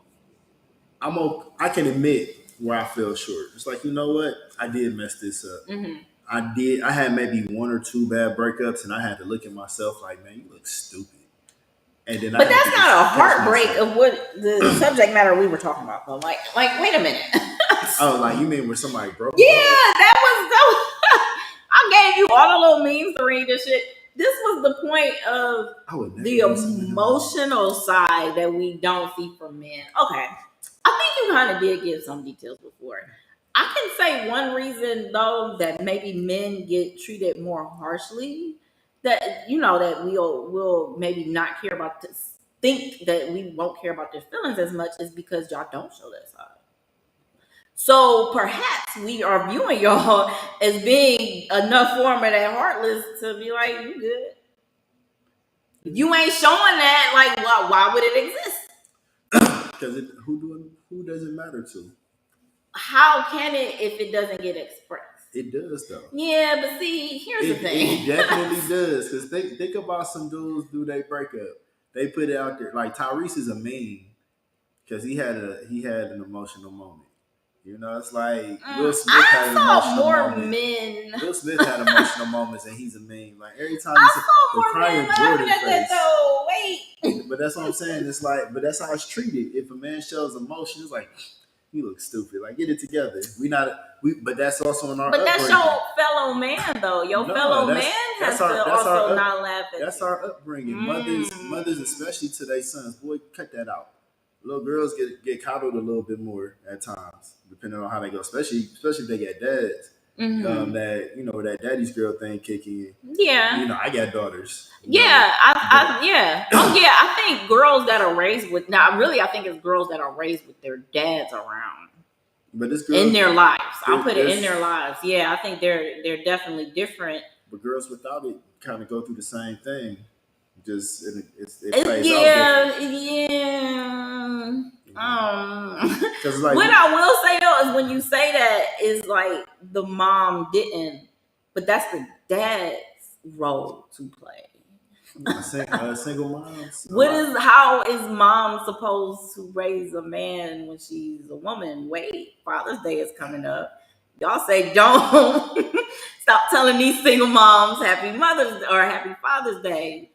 can admit where I fell short. It's like, you know what? I did mess this up. I had maybe one or two bad breakups, and I had to look at myself like, man, you look stupid. And then but that's not a heartbreak of what the subject matter we were talking about, though. Like, wait a minute. Oh, like you mean where somebody broke? Yeah, that was. I gave you all the little memes to read this shit. This was the point of the emotional side that we don't see from men. Okay. I think you kind of did give some details before. I can say one reason, though, that maybe men get treated more harshly, that, that we'll maybe not care about this, think that we won't care about their feelings as much is because y'all don't show that side. So perhaps we are viewing y'all as being enough form of that heartless to be like, you good. If you ain't showing that, like, why would it exist? Because who does it matter to? How can it if it doesn't get expressed? It does, though. Yeah, but see, here's the thing. It definitely does. Because think about some dudes do they breakup. They put it out there. Like Tyrese is a meme because he had an emotional moment. It's like Will Smith had an emotional moment. Will Smith had emotional moments, and he's a meme. Like every time the crying Jordan face. Wait. But that's what I'm saying. It's like, but that's how it's treated. If a man shows emotion, it's like, you look stupid. Like, get it together. But that's also in our. But that's your fellow man, though. Your fellow man has to also not laugh at. That's our upbringing. Mothers, especially to their sons. Boy, cut that out. Little girls get coddled a little bit more at times, depending on how they go. Especially if they got dads. That daddy's girl thing kicking in. Yeah. I got daughters. Yeah, yeah. Oh yeah, I think girls that are raised with I think it's girls that are raised with their dads around. But this girl in their lives. I'll put it in their lives. Yeah, I think they're definitely different. But girls without it kind of go through the same thing. Just it plays out different. What I will say though is when you say that is like the mom didn't, but that's the dad's role to play. Single moms. How is mom supposed to raise a man when she's a woman? Wait, Father's Day is coming up. Y'all say don't stop telling these single moms happy Mother's or happy Father's Day.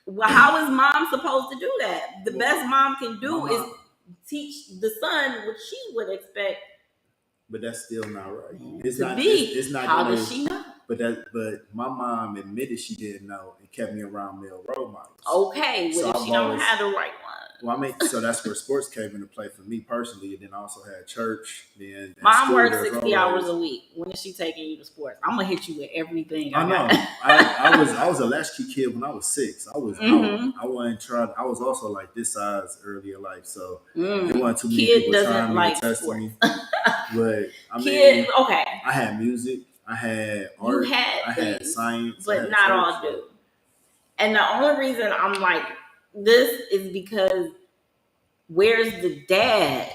Well, how is mom supposed to do that? The best mom can do is teach the son what she would expect. But that's still not right. It's not. How does she know? But my mom admitted she didn't know and kept me around male role models. Okay, what if she don't have the right one? Well, I mean, so that's where sports came into play for me personally, and then I also had church. Then Mom works 60 hours a week. When is she taking you to sports? I'm gonna hit you with everything. I know. I was a latchkey kid when I was 6. I was I wasn't trying. I was also like this size early in life, so there wasn't too many people trying to test me. But I mean, I had music, I had art, I had science, but not all do. And the only reason I'm like this is because where's the dad?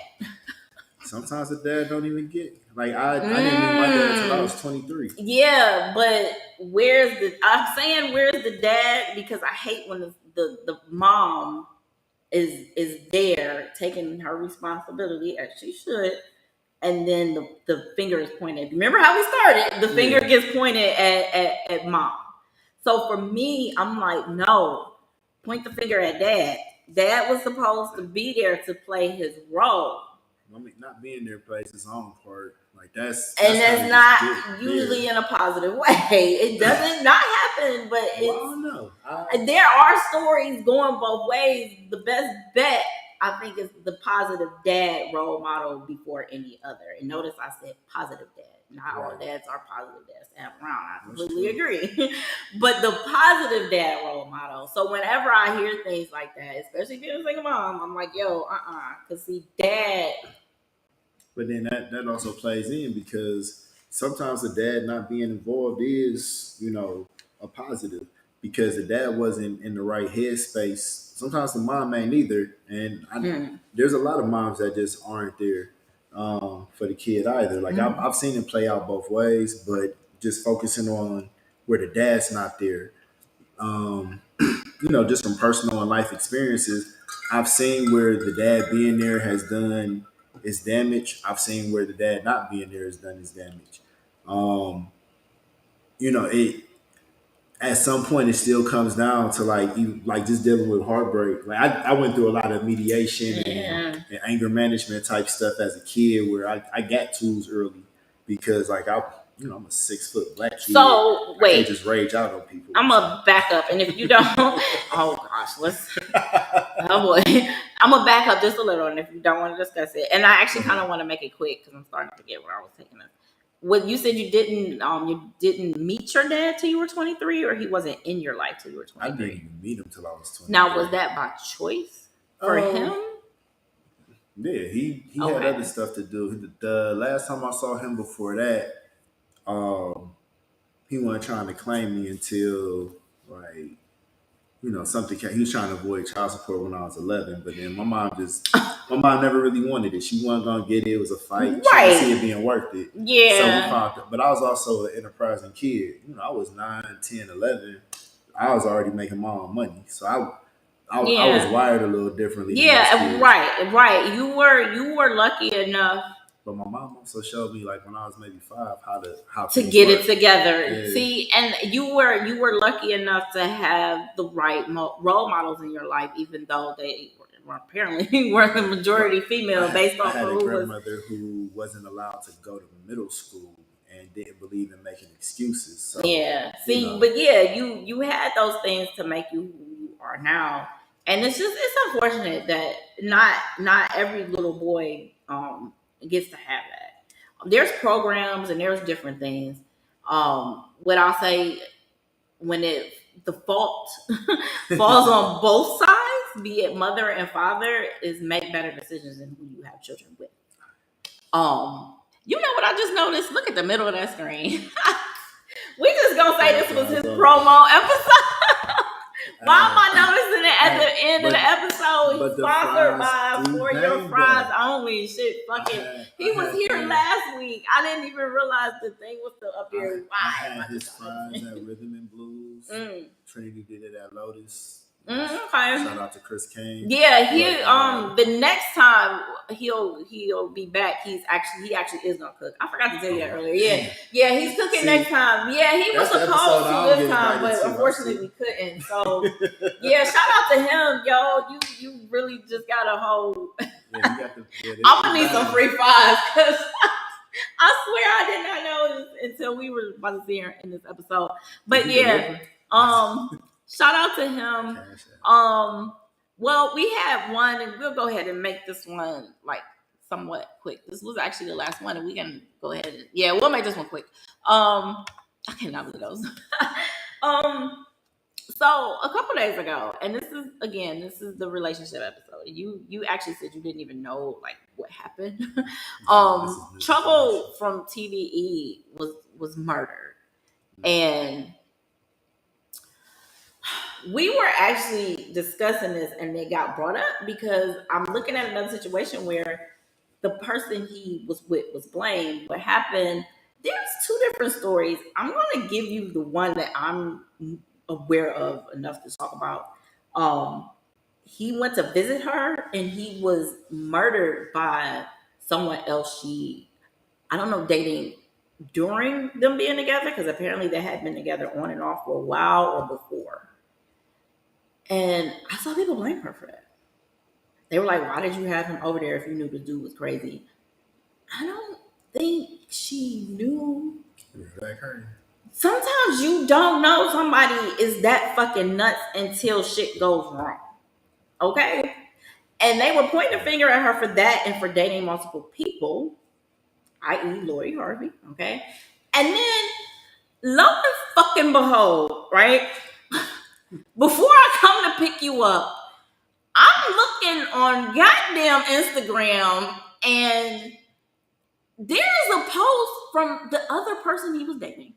Sometimes the dad don't even get like I didn't meet my dad until I was 23. Yeah, but I'm saying where's the dad because I hate when the mom is there taking her responsibility as she should, and then the finger is pointed. Remember how we started? The finger gets pointed at mom. So for me, I'm like, no, point the finger at dad. Dad was supposed to be there to play his role. I mean, not being there plays his own part. Like that's not usually in a positive way. It doesn't not happen, but I don't know. There are stories going both ways. The best bet, I think, is the positive dad role model before any other. And notice I said positive dad. Not all dads are positive dads to have around. I completely agree. But the positive dad role model. So whenever I hear things like that, especially being a single mom, I'm like, yo, because see, dad. But then that also plays in because sometimes the dad not being involved is, a positive because the dad wasn't in the right headspace. Sometimes the mom ain't either. And there's a lot of moms that just aren't there for the kid either. Like I've seen it play out both ways, but just focusing on where the dad's not there. Just from personal and life experiences, I've seen where the dad being there has done its damage. I've seen where the dad not being there has done its damage. It at some point it still comes down to like just dealing with heartbreak. Like I went through a lot of mediation and anger management type stuff as a kid where I got tools early because I'm a 6 foot black kid. So wait, I can't just rage out on people. I'm gonna back up, and if you don't, oh gosh, oh boy, I'm gonna back up just a little, and if you don't want to discuss it, and I actually kind of want to make it quick because I'm starting to forget where I was taking it. What you said you didn't meet your dad till you were 23, or he wasn't in your life till you were 23? I didn't even meet him till I was 23. Now, was that by choice for him? Yeah, he had other stuff to do. The last time I saw him before that, he wasn't trying to claim me until something. He was trying to avoid child support when I was 11, but then my mom never really wanted it. She wasn't gonna get it. It was a fight. She didn't see it being worth it. Yeah. So we found it. But I was also an enterprising kid. I was 9, 10, 11. I was already making my own money, so I was wired a little differently. Yeah, right. You were lucky enough. But my mom also showed me, like when I was maybe 5, how to get it together. Yeah. See, and you were lucky enough to have the right role models in your life, even though they were apparently weren't the majority female based on who was. I had a grandmother who wasn't allowed to go to middle school and didn't believe in making excuses. So, yeah. See, but yeah, you had those things to make you who you are now, and it's unfortunate that not every little boy gets to have that. There's programs and there's different things. What I'll say when the fault falls on both sides, be it mother and father, is make better decisions in who you have children with. You know what I just noticed? Look at the middle of that screen. We just gonna say this was his promo episode. Why am I noticing it at the end of the episode? Sponsored by For Your Fries Only. Shit, fucking. He was here last week. I didn't even realize the thing was still up here. I had his fries at Rhythm and Blues. Trinity did it at Lotus. Okay. Shout out to Chris Kane. Yeah, the next time he'll be back. He actually is gonna cook. I forgot to tell you that earlier. Yeah, he's cooking next time. Yeah, he was supposed to this time, but unfortunately we couldn't. So yeah, shout out to him, yo. You really just got a whole. I'm gonna need some free fries because I swear I did not know this until we were about to see her in this episode. But yeah, shout out to him. Well, we have one, and we'll go ahead and make this one like somewhat quick. This was actually the last one, and we can go ahead and we'll make this one quick. I cannot believe those. So a couple days ago, and this is the relationship episode. You actually said you didn't even know like what happened. Trouble from TVE was murdered, and we were actually discussing this, and it got brought up because I'm looking at another situation where the person he was with was blamed. What happened? There's two different stories. I'm going to give you the one that I'm aware of enough to talk about. He went to visit her, and he was murdered by someone else. I don't know, dating during them being together, because apparently they had been together on and off for a while or before. And I saw people blame her for that. They were like, why did you have him over there if you knew the dude was crazy? I don't think she knew. Sometimes you don't know somebody is that fucking nuts until shit goes wrong. Okay? And they were pointing a finger at her for that and for dating multiple people, i.e. Lori Harvey. Okay? And then, lo and fucking behold, right? Before I come to pick you up, I'm looking on goddamn Instagram, and there's a post from the other person he was dating.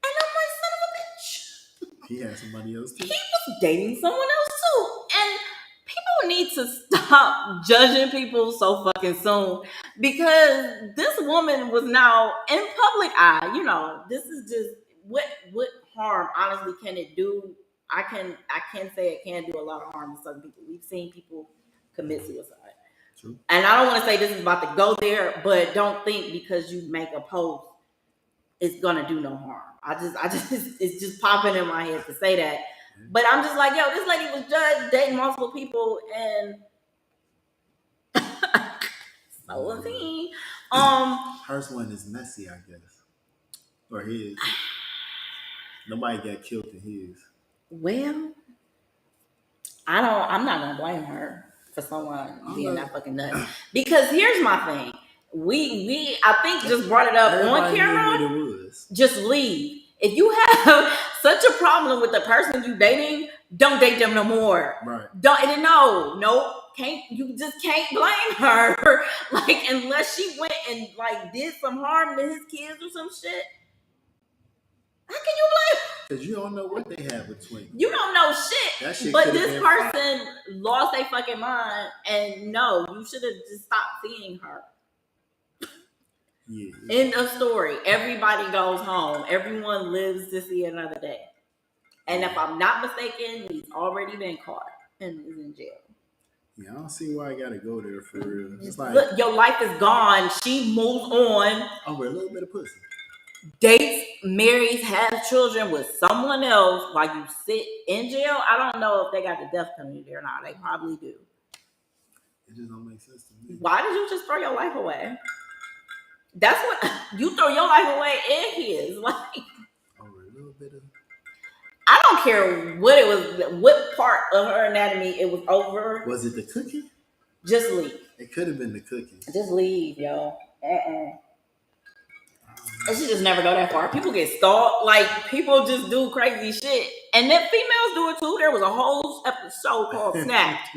And I'm like, son of a bitch. He had somebody else too? He was dating someone else too. And people need to stop judging people so fucking soon, because this woman was now in public eye. You know, this is just what harm honestly can it do? I can say it can do a lot of harm to certain people. We've seen people commit suicide. True. And I don't want to say this is about to go there, but don't think because you make a post it's gonna do no harm. I just it's just popping in my head to say that. But I'm just like, yo, this lady was judged dating multiple people, and so was he. Hers one is messy, I guess, or his. Nobody got killed in his. Well, I'm not gonna blame her for someone being that fucking nuts. Because here's my thing. We I think just brought it up on camera. Just leave. If you have such a problem with the person you dating, don't date them no more. Right. You just can't blame her. Like, unless she went and like did some harm to his kids or some shit. How can you blame? Because you don't know what they have between. You don't know shit. But this person lost their fucking mind, and no, you should have just stopped seeing her. Yeah. End of story. Everybody goes home. Everyone lives to see another day. And if I'm not mistaken, he's already been caught and is in jail. Yeah, I don't see why I gotta go there for real. It's like, look, your life is gone. She moves on. Over a little bit of pussy. Dates, marries, has children with someone else while you sit in jail. I don't know if they got the death penalty there or not. They probably do. It just don't make sense to me. Why did you just throw your life away? That's what you throw your life away and his. Like, over a little bit of. I don't care what it was, what part of her anatomy it was over. Was it the cookie? Just leave. It could have been the cookie. Just leave, yo. And she just never go that far. People get stalked. Like, people just do crazy shit. And then females do it too. There was a whole episode called Snapped.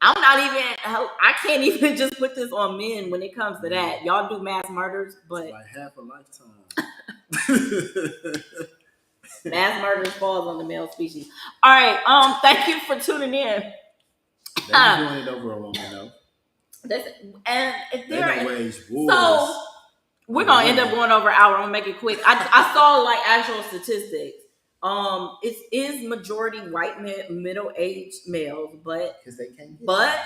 I can't even just put this on men when it comes to that. Y'all do mass murders, but it's like half a lifetime. Mass murders falls on the male species. All right. Thank you for tuning in. They've been doing it over a long enough. And if they don't wage wars. So we're gonna end up going over an hour. I'm gonna make it quick. I saw like actual statistics. It is majority white middle-aged males, but they can't but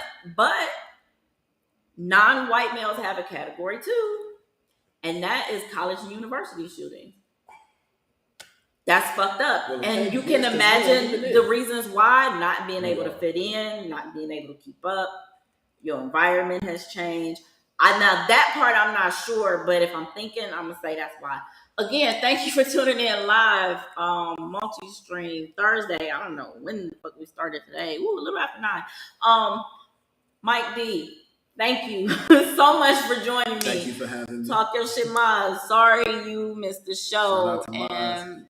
non-white males have a category too, and that is college and university shootings. That's fucked up. Well, and you can imagine the reasons why: not being able to fit in, not being able to keep up. Your environment has changed. Now that part I'm not sure, but if I'm thinking, I'm gonna say that's why. Again, thank you for tuning in live. Multistream Thursday. I don't know when the fuck we started today. Ooh, a little after 9. Mike D, thank you so much for joining me. Thank you for having me. Talk your shit, Maz. Sorry you missed the show. Shout out to Maz. And